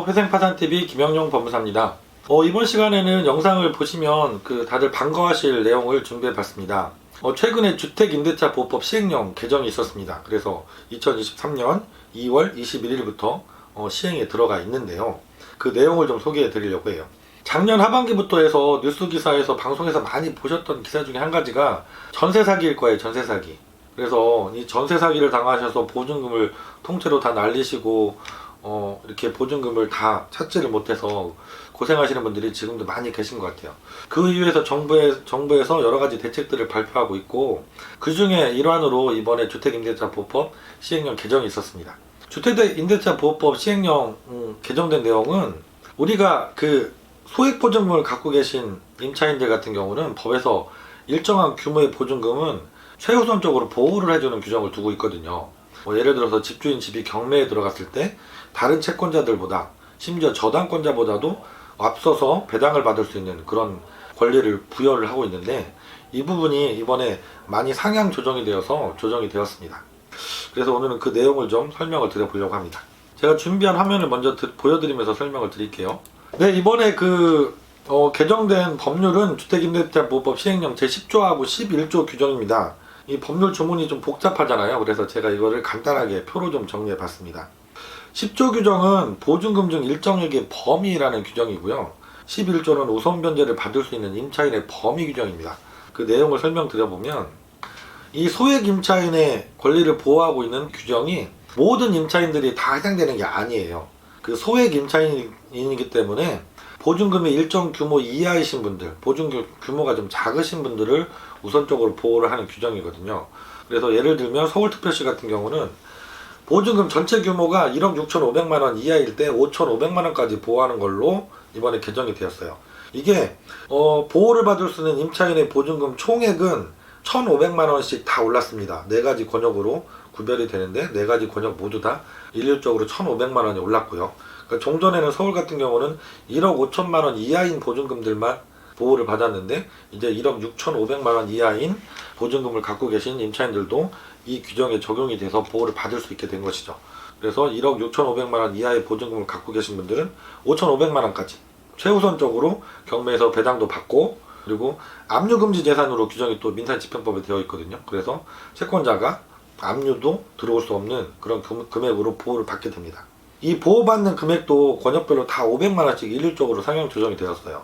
회생파산TV 김영용 법무사입니다. 이번 시간에는 영상을 보시면 다들 반가워하실 내용을 준비해 봤습니다. 최근에 주택임대차보호법 시행령 개정이 있었습니다. 그래서 2023년 2월 21일부터 시행에 들어가 있는데요. 그 내용을 좀 소개해 드리려고 해요. 작년 하반기부터 해서 뉴스 기사에서 방송에서 많이 보셨던 기사 중에 한 가지가 전세 사기일 거예요. 전세 사기. 그래서 이 전세 사기를 당하셔서 보증금을 통째로 다 날리시고 이렇게 보증금을 다 찾지를 못해서 고생하시는 분들이 지금도 많이 계신 것 같아요. 그 이유에서 정부에서 여러 가지 대책들을 발표하고 있고, 그 중에 일환으로 이번에 주택임대차보호법 시행령 개정이 있었습니다. 주택임대차보호법 시행령 개정된 내용은, 우리가 소액보증금을 갖고 계신 임차인들 같은 경우는 법에서 일정한 규모의 보증금은 최우선적으로 보호를 해주는 규정을 두고 있거든요. 예를 들어서 집주인 집이 경매에 들어갔을 때 다른 채권자들보다, 심지어 저당권자보다도 앞서서 배당을 받을 수 있는 그런 권리를 부여를 하고 있는데, 이 부분이 이번에 많이 상향 조정이 되었습니다. 그래서 오늘은 그 내용을 좀 설명을 드려보려고 합니다. 제가 준비한 화면을 먼저 보여드리면서 설명을 드릴게요. 네, 이번에 개정된 법률은 주택임대차보호법 시행령 제10조하고 11조 규정입니다. 이 법률 조문이 좀 복잡하잖아요. 그래서 제가 이거를 간단하게 표로 좀 정리해 봤습니다. 10조 규정은 보증금 중 일정액의 범위라는 규정이고요. 11조는 우선 변제를 받을 수 있는 임차인의 범위 규정입니다. 그 내용을 설명드려보면, 이 소액 임차인의 권리를 보호하고 있는 규정이 모든 임차인들이 다 해당되는 게 아니에요. 소액 임차인이기 때문에 보증금이 일정 규모 이하이신 분들, 보증금 규모가 좀 작으신 분들을 우선적으로 보호를 하는 규정이거든요. 그래서 예를 들면 서울특별시 같은 경우는 보증금 전체 규모가 1억 6,500만 원 이하일 때 5,500만 원까지 보호하는 걸로 이번에 개정이 되었어요. 이게 보호를 받을 수 있는 임차인의 보증금 총액은 1,500만 원씩 다 올랐습니다. 4가지 권역으로 구별이 되는데 4가지 권역 모두 다 일률적으로 1,500만 원이 올랐고요. 그러니까 종전에는 서울 같은 경우는 1억 5천만 원 이하인 보증금들만 보호를 받았는데, 이제 1억 6,500만 원 이하인 보증금을 갖고 계신 임차인들도 이 규정에 적용이 돼서 보호를 받을 수 있게 된 것이죠. 그래서 1억 6,500만 원 이하의 보증금을 갖고 계신 분들은 5,500만 원까지 최우선적으로 경매에서 배당도 받고, 그리고 압류금지 재산으로 규정이 또 민사집행법에 되어 있거든요. 그래서 채권자가 압류도 들어올 수 없는 그런 금액으로 보호를 받게 됩니다. 이 보호받는 금액도 권역별로 다 500만 원씩 일률적으로 상향 조정이 되었어요.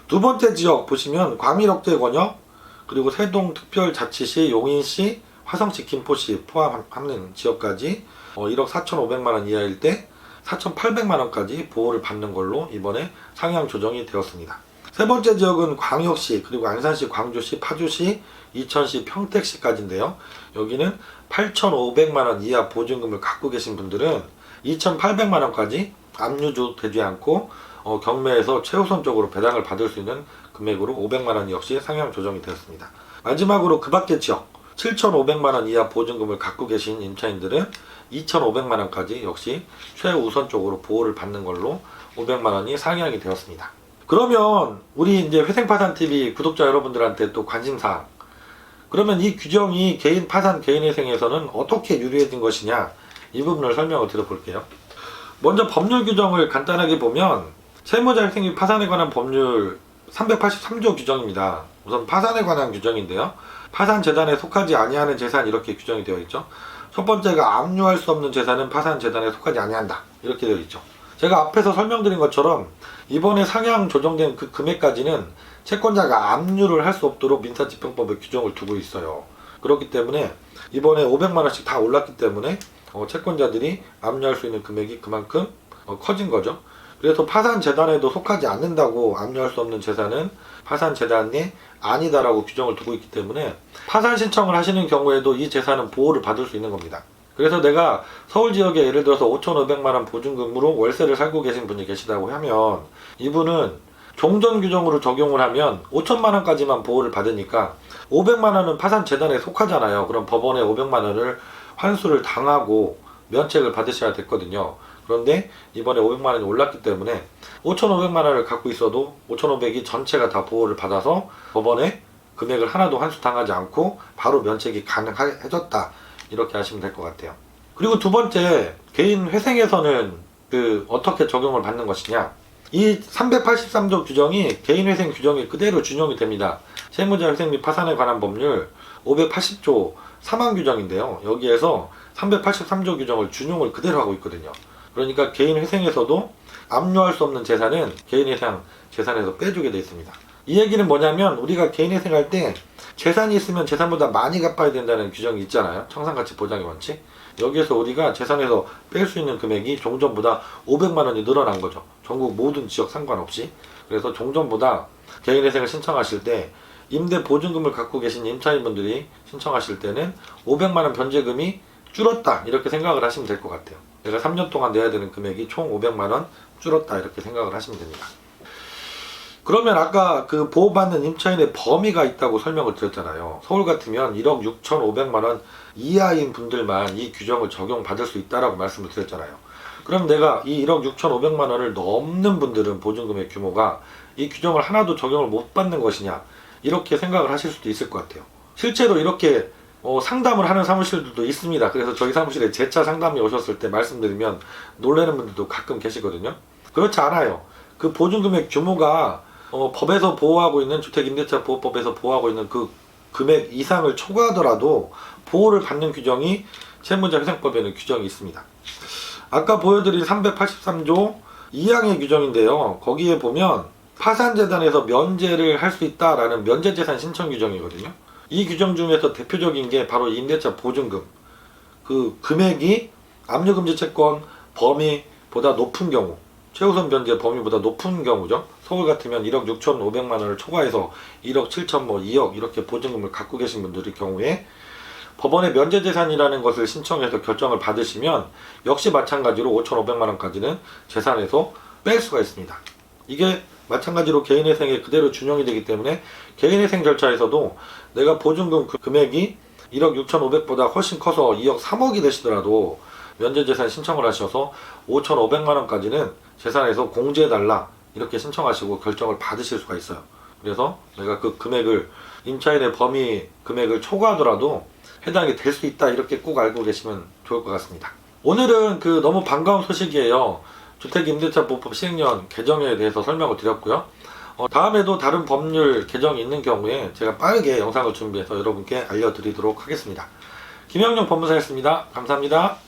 두 번째 지역 보시면 광일억제 권역, 그리고 세동특별자치시, 용인시, 화성시, 김포시 포함하는 지역까지 1억 4,500만 원 이하일 때 4,800만 원까지 보호를 받는 걸로 이번에 상향 조정이 되었습니다. 세 번째 지역은 광역시, 그리고 안산시, 광주시, 파주시, 이천시, 평택시까지인데요. 여기는 8,500만 원 이하 보증금을 갖고 계신 분들은 2,800만 원까지 압류도 되지 않고 경매에서 최우선적으로 배당을 받을 수 있는 금액으로 500만 원 역시 상향 조정이 되었습니다. 마지막으로 그 밖의 지역 7,500만 원 이하 보증금을 갖고 계신 임차인들은 2,500만 원까지 역시 최우선적으로 보호를 받는 걸로 500만 원이 상향이 되었습니다. 그러면 우리 이제 회생파산TV 구독자 여러분들한테 또 관심사항, 그러면 이 규정이 개인 파산, 개인회생에서는 어떻게 유리해진 것이냐, 이 부분을 설명을 드려볼게요. 먼저 법률 규정을 간단하게 보면, 채무자획생 및 파산에 관한 법률 383조 규정입니다. 우선 파산에 관한 규정인데요. 파산재단에 속하지 아니하는 재산, 이렇게 규정이 되어 있죠. 첫 번째가 압류할 수 없는 재산은 파산재단에 속하지 아니한다, 이렇게 되어 있죠. 제가 앞에서 설명드린 것처럼 이번에 상향 조정된 그 금액까지는 채권자가 압류를 할 수 없도록 민사집행법에 규정을 두고 있어요. 그렇기 때문에 이번에 500만 원씩 다 올랐기 때문에 채권자들이 압류할 수 있는 금액이 그만큼 커진 거죠. 그래서 파산재단에도 속하지 않는다고, 압류할 수 없는 재산은 파산재단이 아니다라고 규정을 두고 있기 때문에 파산 신청을 하시는 경우에도 이 재산은 보호를 받을 수 있는 겁니다. 그래서 내가 서울 지역에 예를 들어서 5,500만 원 보증금으로 월세를 살고 계신 분이 계시다고 하면, 이분은 종전 규정으로 적용을 하면 5천만 원까지만 보호를 받으니까 500만 원은 파산재단에 속하잖아요. 그럼 법원에 500만 원을 환수를 당하고 면책을 받으셔야 됐거든요. 그런데 이번에 500만 원이 올랐기 때문에 5,500만 원을 갖고 있어도 5,500이 전체가 다 보호를 받아서 법원에 금액을 하나도 환수당하지 않고 바로 면책이 가능해졌다, 이렇게 하시면 될 것 같아요. 그리고 두 번째, 개인 회생에서는 어떻게 적용을 받는 것이냐. 이 383조 규정이 개인회생 규정이 그대로 준용이 됩니다. 채무자 회생 및 파산에 관한 법률 580조 사망 규정인데요. 여기에서 383조 규정을 준용을 그대로 하고 있거든요. 그러니까 개인회생에서도 압류할 수 없는 재산은 개인회생 재산에서 빼주게 되어 있습니다. 이 얘기는 뭐냐면 우리가 개인회생할 때 재산이 있으면 재산보다 많이 갚아야 된다는 규정이 있잖아요. 청산가치 보장의 원칙. 여기에서 우리가 재산에서 뺄 수 있는 금액이 종전보다 500만 원이 늘어난 거죠. 전국 모든 지역 상관없이. 그래서 종전보다 개인회생을 신청하실 때 임대 보증금을 갖고 계신 임차인분들이 신청하실 때는 500만 원 변제금이 줄었다 이렇게 생각을 하시면 될 것 같아요. 내가 3년 동안 내야 되는 금액이 총 500만 원 줄었다 이렇게 생각을 하시면 됩니다. 그러면 아까 그 보호받는 임차인의 범위가 있다고 설명을 드렸잖아요. 서울 같으면 1억 6,500만 원 이하인 분들만 이 규정을 적용받을 수 있다라고 말씀을 드렸잖아요. 그럼 내가 이 1억 6,500만 원을 넘는 분들은 보증금의 규모가 이 규정을 하나도 적용을 못 받는 것이냐 이렇게 생각을 하실 수도 있을 것 같아요. 실제로 이렇게 상담을 하는 사무실들도 있습니다. 그래서 저희 사무실에 재차 상담이 오셨을 때 말씀드리면 놀라는 분들도 가끔 계시거든요. 그렇지 않아요. 그 보증금의 규모가 법에서 보호하고 있는 주택임대차보호법에서 보호하고 있는 그 금액 이상을 초과하더라도 보호를 받는 규정이 채무자회생법에는 규정이 있습니다. 아까 보여드린 383조 2항의 규정인데요. 거기에 보면 파산재단에서 면제를 할 수 있다라는 면제재산 신청 규정이거든요. 이 규정 중에서 대표적인 게 바로 임대차 보증금. 그 금액이 압류금지 채권 범위보다 높은 경우, 최우선 변제 범위보다 높은 경우죠. 서울 같으면 1억 6,500만 원을 초과해서 1억 7천 2억 이렇게 보증금을 갖고 계신 분들의 경우에 법원의 면제재산이라는 것을 신청해서 결정을 받으시면 역시 마찬가지로 5,500만 원까지는 재산에서 뺄 수가 있습니다. 이게 마찬가지로 개인회생에 그대로 준용이 되기 때문에 개인회생 절차에서도 내가 보증금 금액이 1억 6,500보다 훨씬 커서 2억 3억이 되시더라도 면제재산 신청을 하셔서 5,500만 원까지는 재산에서 공제해달라 이렇게 신청하시고 결정을 받으실 수가 있어요. 그래서 내가 그 금액을 임차인의 범위 금액을 초과하더라도 해당이 될 수 있다 이렇게 꼭 알고 계시면 좋을 것 같습니다. 오늘은 너무 반가운 소식이에요. 주택임대차보호법 시행령 개정에 대해서 설명을 드렸고요. 다음에도 다른 법률 개정이 있는 경우에 제가 빠르게 영상을 준비해서 여러분께 알려드리도록 하겠습니다. 김영용 법무사였습니다. 감사합니다.